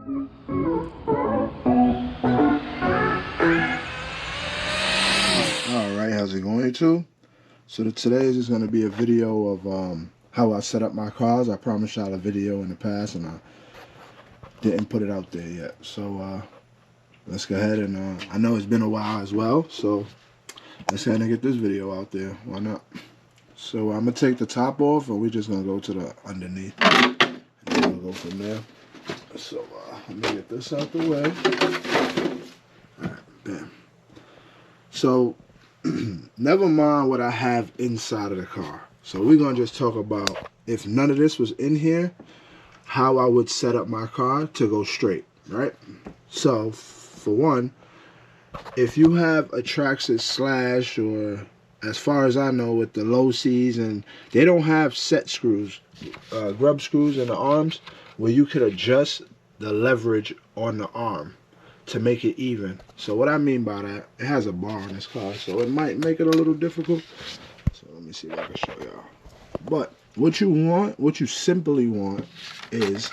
Alright, how's it going, YouTube? So today is going to be a video of how I set up my cars. I promised y'all a video in the past and I didn't put it out there yet. So let's go ahead and I know it's been a while as well, so let's go ahead and get this video out there. Why not? So I'm going to take the top off and we're just going to go to the underneath and then we'll go from there. So let me get this out the way. Alright, bam. So never mind what I have inside of the car. So we're going to just talk about, if none of this was in here, how I would set up my car to go straight, right? So for one, if you have a Traxxas Slash, or as far as I know with the low C's, and they don't have set screws, grub screws in the arms where you could adjust the leverage on the arm to make it even. So what I mean by that, it has a bar on this car, so it might make it a little difficult. So let me see if I can show y'all. But what you simply want is,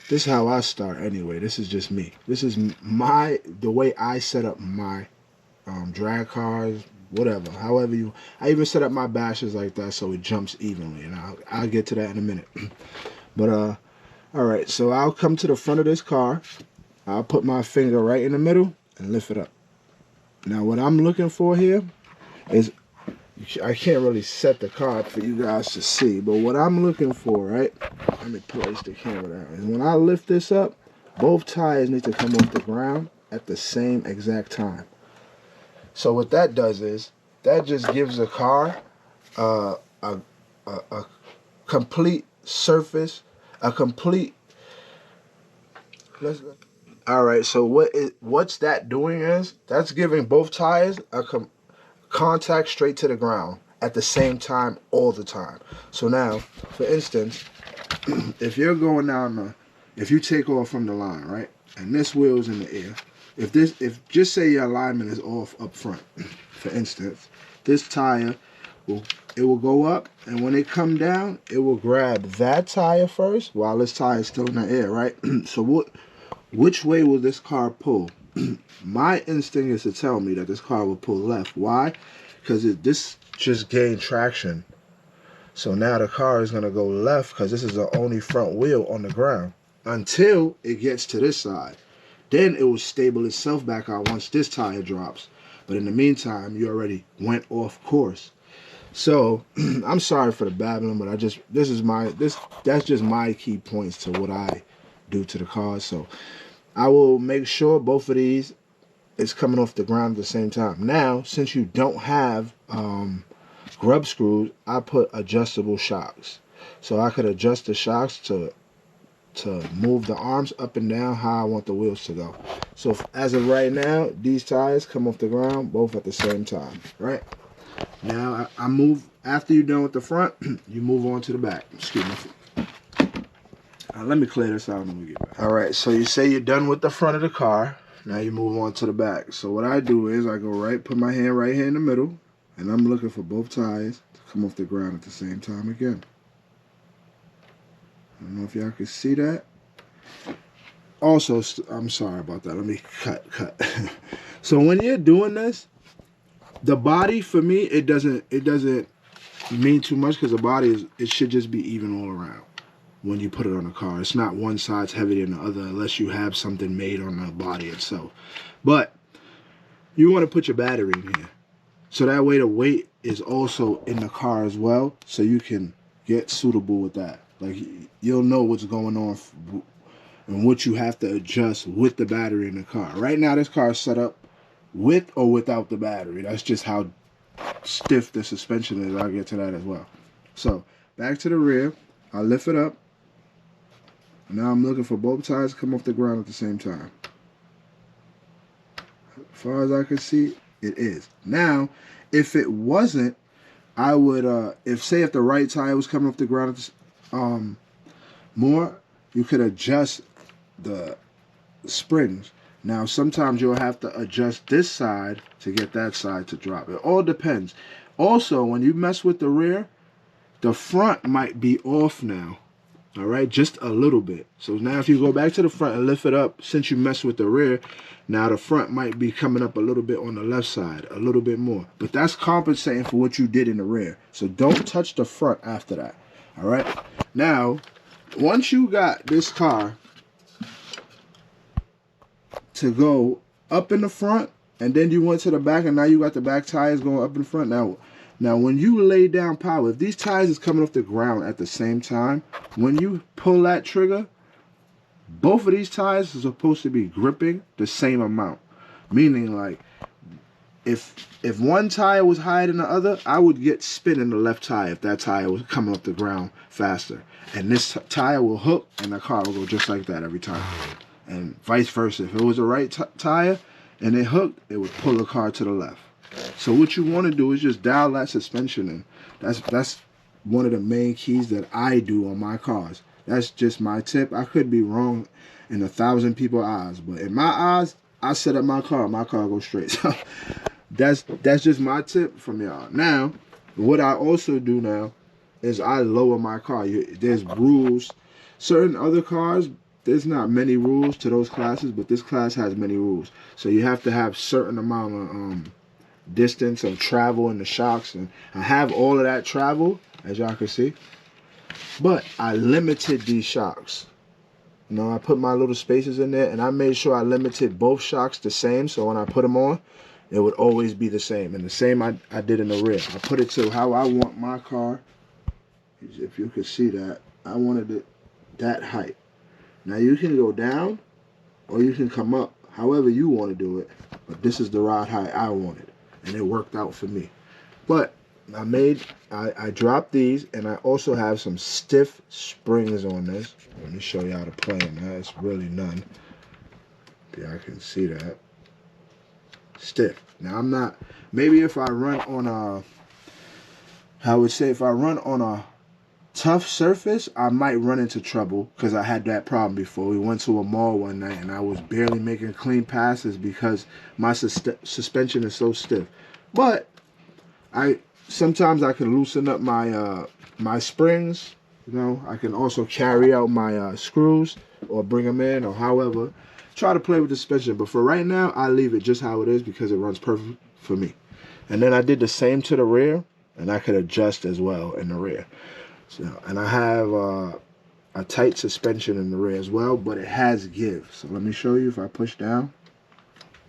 this is how I start anyway. This is just me. This is the way I set up my drag cars, whatever. However I even set up my bashes like that so it jumps evenly, and I'll get to that in a minute. But all right, so I'll come to the front of this car. I'll put my finger right in the middle and lift it up. Now what I'm looking for here is, I can't really set the car up for you guys to see, but what I'm looking for, right? Let me place the camera down. And when I lift this up, both tires need to come off the ground at the same exact time. So what that does is, that just gives the car a complete surface, a complete... Alright, so what's that doing is, that's giving both tires a contact straight to the ground at the same time all the time. So now, for instance, if you're going down if you take off from the line, right, and this wheel's in the air, if just say your alignment is off up front, for instance, this tire will go up, and when it come down, it will grab that tire first while this tire is still in the air, right? So which way will this car pull? My instinct is to tell me that this car will pull left. Why? Because this just gained traction. So now the car is going to go left because this is the only front wheel on the ground until it gets to this side. Then it will stable itself back out once this tire drops. But in the meantime, you already went off course. So I'm sorry for the babbling, but that's just my key points to what I do to the car. So I will make sure both of these is coming off the ground at the same time. Now, since you don't have grub screws, I put adjustable shocks. So I could adjust the shocks to move the arms up and down how I want the wheels to go. So as of right now, these tires come off the ground both at the same time, right? Now I move, after you're done with the front, you move on to the back. Excuse me. Let me clear this out and then we get back. Alright, so you say you're done with the front of the car. Now you move on to the back. So what I do is I go put my hand right here in the middle, and I'm looking for both tires to come off the ground at the same time again. I don't know if y'all can see that. Also, I'm sorry about that. Let me cut. So when you're doing this, the body, for me, it doesn't mean too much, because the body it should just be even all around. When you put it on a car, it's not one side's heavier than the other unless you have something made on the body itself. But you want to put your battery in here, so that way the weight is also in the car as well, so you can get suitable with that. Like, you'll know what's going on and what you have to adjust with the battery in the car. Right now this car is set up with or without the battery. That's just how stiff the suspension is. I'll get to that as well. So back to the rear, I lift it up. Now I'm looking for both tires to come off the ground at the same time. As far as I can see, it is. Now, if it wasn't, I would, if the right tire was coming off the ground more, you could adjust the springs. Now, sometimes you'll have to adjust this side to get that side to drop. It all depends. Also, when you mess with the rear, the front might be off now. All right, just a little bit. So now if you go back to the front and lift it up, since you messed with the rear, now the front might be coming up a little bit on the left side, a little bit more. But that's compensating for what you did in the rear. So don't touch the front after that. All right. Now, once you got this car to go up in the front, and then you went to the back, and now you got the back tires going up in front. Now when you lay down power, if these tires is coming off the ground at the same time, when you pull that trigger, both of these tires are supposed to be gripping the same amount. Meaning, like, if one tire was higher than the other, I would get spin in the left tire if that tire was coming off the ground faster. And this tire will hook, and the car will go just like that every time. And vice versa. If it was the right tire and it hooked, it would pull the car to the left. So what you want to do is just dial that suspension in. That's one of the main keys that I do on my cars. That's just my tip. I could be wrong in 1,000 people's eyes, but in my eyes, I set up my car goes straight. So that's just my tip from y'all. Now, what I also do now is I lower my car. There's rules. Certain other cars, there's not many rules to those classes, but this class has many rules. So you have to have certain amount of distance of travel in the shocks, and I have all of that travel, as y'all can see, but I limited these shocks. You know, I put my little spaces in there, and I made sure I limited both shocks the same, so when I put them on, it would always be the same. And the same I did in the rear. I put it to how I want my car. If you could see that, I wanted it that height. Now you can go down or you can come up, however you want to do it, but this is the rod height I wanted, and it worked out for me. But I dropped these, and I also have some stiff springs on this. Let me show y'all the plane. It's really none. Yeah, I can see that. Stiff. Now I'm not, maybe if I run on a, I would say if I run on a tough surface, I might run into trouble, because I had that problem before. We went to a mall one night and I was barely making clean passes because my suspension is so stiff. But sometimes I can loosen up my my springs. You know, I can also carry out my screws or bring them in, or however, try to play with the suspension. But for right now, I leave it just how it is because it runs perfect for me. And then I did the same to the rear, and I could adjust as well in the rear. So, and I have a tight suspension in the rear as well, but it has give. So let me show you. If I push down,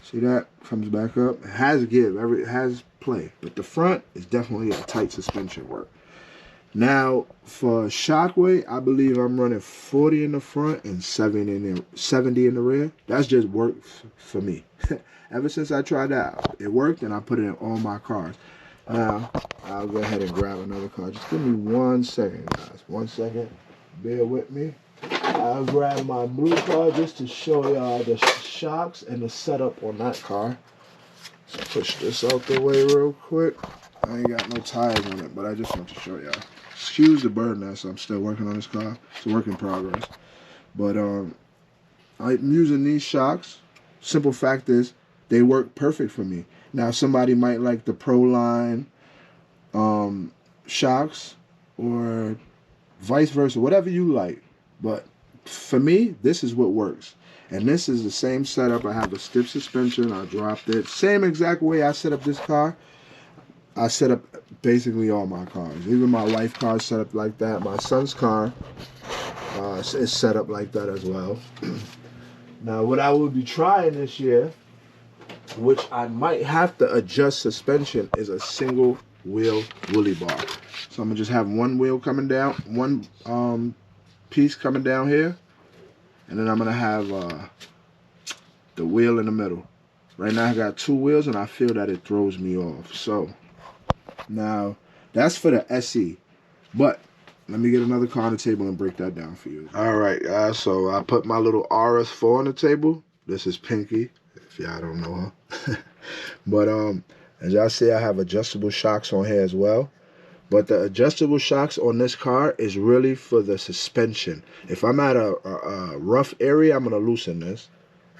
see that comes back up. It has give. It has play, but the front is definitely a tight suspension work. Now for shockway, I believe I'm running 40 in the front and 70 in the rear. That's just worked for me. Ever since I tried that, it worked, and I put it in all my cars. Now I'll go ahead and grab another car. Just give me 1 second, guys. 1 second. Bear with me. I'll grab my blue car just to show y'all the shocks and the setup on that car. Let's push this out the way real quick. I ain't got no tires on it, but I just want to show y'all. Excuse the bird nest. I'm still working on this car. It's a work in progress. But I'm using these shocks. Simple fact is, they work perfect for me. Now somebody might like the Proline shocks, or vice versa, whatever you like. But for me, this is what works. And this is the same setup. I have a stiff suspension. I dropped it. Same exact way I set up this car. I set up basically all my cars. Even my wife's car is set up like that. My son's car is set up like that as well. Now, what I will be trying this year, which I might have to adjust suspension, is a single wheel wheelie bar. So I'm gonna just have one wheel coming down, one piece coming down here, and then I'm gonna have the wheel in the middle. Right now I got 2 wheels, and I feel that it throws me off. So now that's for the SE, but let me get another car on the table and break that down for you. All right, guys, so I put my little RS4 on the table. This is Pinky, if y'all don't know her. But as y'all see, I have adjustable shocks on here as well. But the adjustable shocks on this car is really for the suspension. If I'm at a rough area, I'm gonna loosen this,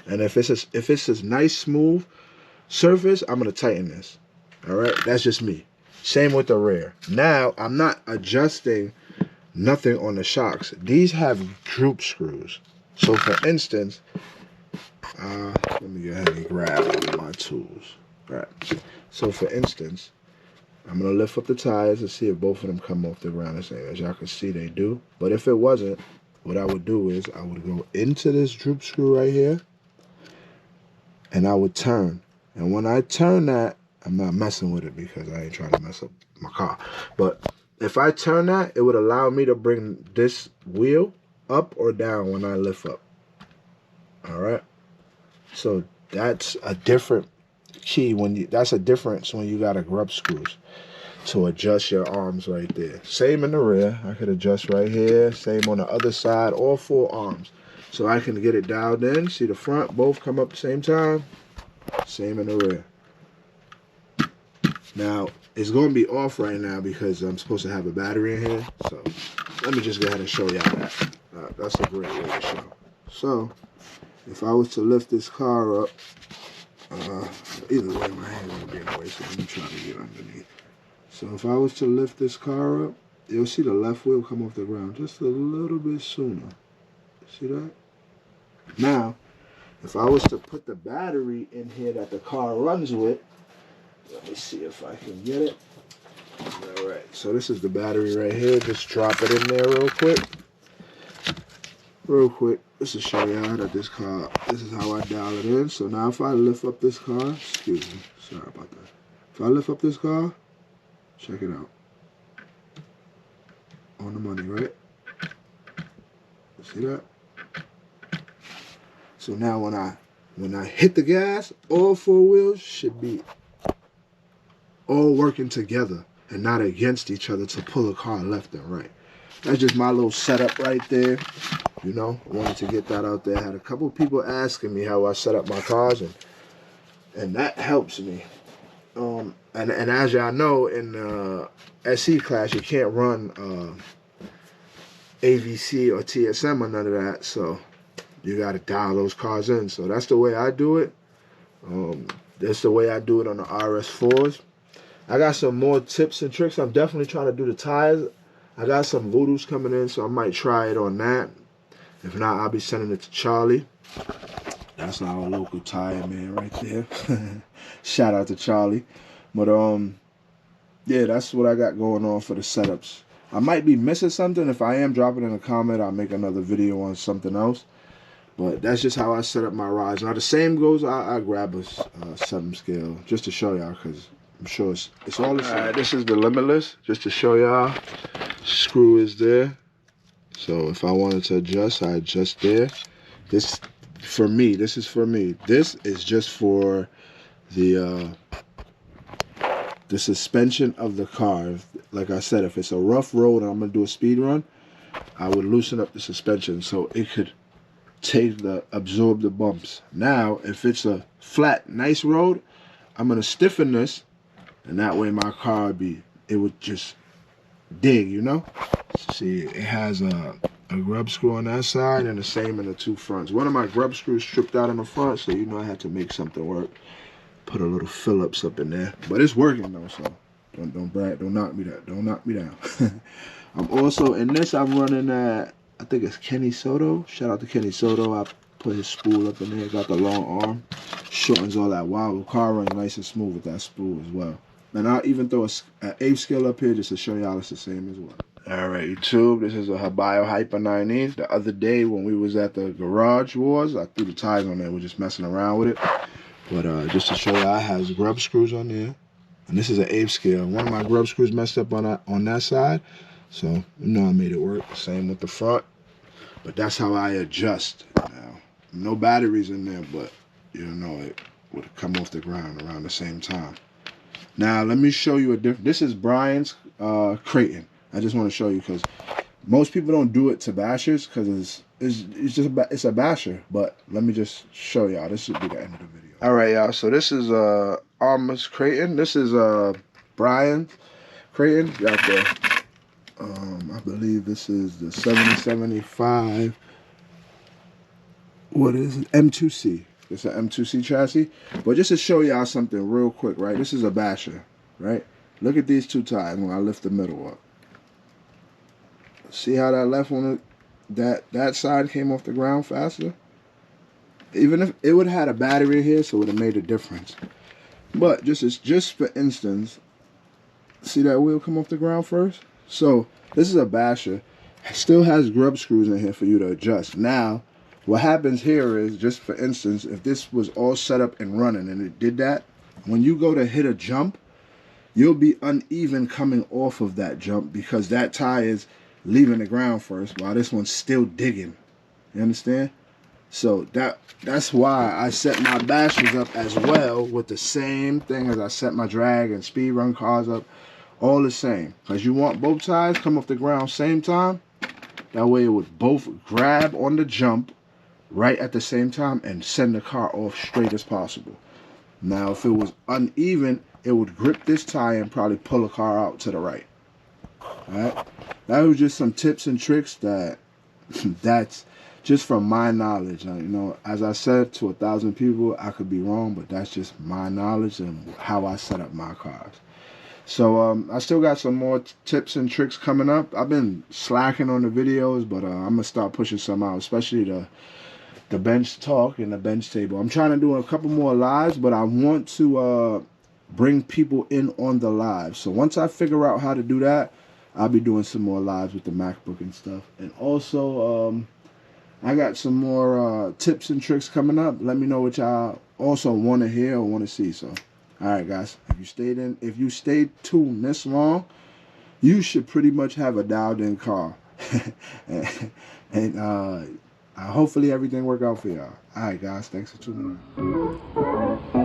and if it's a nice smooth surface, I'm gonna tighten this. All right, that's just me. Same with the rear. Now I'm not adjusting nothing on the shocks. These have droop screws. So for instance, let me go ahead and grab one of my tools. Right. So for instance, I'm gonna lift up the tires and see if both of them come off the ground the same. As y'all can see, they do. But if it wasn't, what I would do is I would go into this droop screw right here, and I would turn. And when I turn that, I'm not messing with it because I ain't trying to mess up my car. But if I turn that, it would allow me to bring this wheel up or down when I lift up. All right. So that's a different key that's a difference when you got a grub screws to adjust your arms right there. Same in the rear. I could adjust right here. Same on the other side, all 4 arms. So I can get it dialed in. See the front, both come up at the same time. Same in the rear. Now, it's going to be off right now because I'm supposed to have a battery in here. So let me just go ahead and show y'all that. That's a great way to show. So if I was to lift this car up, either way, my hand's going to be in the way, so let me try to get underneath. So if I was to lift this car up, you'll see the left wheel come off the ground just a little bit sooner. See that? Now, if I was to put the battery in here that the car runs with, let me see if I can get it. All right, so this is the battery right here. Just drop it in there real quick. Real quick, just to show y'all that this is how I dial it in. So now if I lift up this car, excuse me, sorry about that. If I lift up this car, check it out. On the money, right? See that? So now when I hit the gas, all 4 wheels should be all working together and not against each other to pull the car left and right. That's just my little setup right there. You know, I wanted to get that out there. I had a couple people asking me how I set up my cars, and that helps me. And as y'all know, in SE class, you can't run AVC or TSM or none of that, so you got to dial those cars in. So that's the way I do it. That's the way I do it on the RS4s. I got some more tips and tricks. I'm definitely trying to do the tires. I got some voodoos coming in, so I might try it on that. If not, I'll be sending it to Charlie. That's our local tire man right there. Shout out to Charlie. But yeah, that's what I got going on for the setups. I might be missing something. If I am, drop it in a comment. I'll make another video on something else. But that's just how I set up my rides. Now the same goes, I grab a 7 scale just to show y'all, because I'm sure it's all the same. All right, this is the Limitless, just to show y'all. Screw is there. So if I wanted to adjust, I adjust there. This for me. This is for me. This is just for the suspension of the car. Like I said, if it's a rough road and I'm gonna do a speed run, I would loosen up the suspension so it could absorb the bumps. Now, if it's a flat, nice road, I'm gonna stiffen this, and that way my car would just dig, you know. See, it has a grub screw on that side and the same in the 2 fronts. One of my grub screws stripped out in the front, so you know I had to make something work. Put a little Phillips up in there, but it's working though. So don't brag, don't knock me down. Don't knock me down. I'm also in this. I'm running at, I think it's Kenny Soto. Shout out to Kenny Soto. I put his spool up in there. Got the long arm, shortens all that. Wow, the car runs nice and smooth with that spool as well. And I'll even throw an 8 scale up here just to show y'all it's the same as well. Alright, YouTube, this is a Habayo Hyper 9E. The other day when we was at the Garage Wars, I threw the tires on there. We're just messing around with it. But just to show y'all, it has grub screws on there. And this is an 8 scale. One of my grub screws messed up on that side. So, you know I made it work. Same with the front. But that's how I adjust. Now, no batteries in there, but you know it would come off the ground around the same time. Now, let me show you a different. This is Brian's Creighton. I just want to show you because most people don't do it to bashers because it's a basher. But let me just show y'all. This should be the end of the video. All right, y'all. So this is Armor's Creighton. This is Brian Creighton. Got the I believe this is the 7075. What is it? M2C. It's an M2C chassis. But just to show y'all something real quick, right? This is a basher, right? Look at these 2 tires when I lift the middle up. See how that left one, that side came off the ground faster? Even if it would have had a battery here, so it would have made a difference. But just for instance, see that wheel come off the ground first? So this is a basher. It still has grub screws in here for you to adjust. Now, what happens here is, just for instance, if this was all set up and running and it did that, when you go to hit a jump, you'll be uneven coming off of that jump because that tire is leaving the ground first while this one's still digging. You understand? So that's why I set my bashers up as well with the same thing as I set my drag and speed run cars up, all the same. Because you want both tires come off the ground same time. That way it would both grab on the jump right at the same time and send the car off straight as possible. Now, if it was uneven, it would grip this tire and probably pull the car out to the right. Alright? That was just some tips and tricks that's just from my knowledge. You know, as I said to 1,000 people, I could be wrong, but that's just my knowledge and how I set up my cars. So I still got some more tips and tricks coming up. I've been slacking on the videos, but I'm gonna start pushing some out, especially the bench talk and the bench table. I'm trying to do a couple more lives, but I want to bring people in on the live. So once I figure out how to do that, I'll be doing some more lives with the MacBook and stuff. And also I got some more tips and tricks coming up. Let me know what y'all also want to hear or want to see. So all right, guys, if you stayed tuned this long, you should pretty much have a dialed in car. and hopefully everything work out for y'all. All right, guys, thanks for tuning in.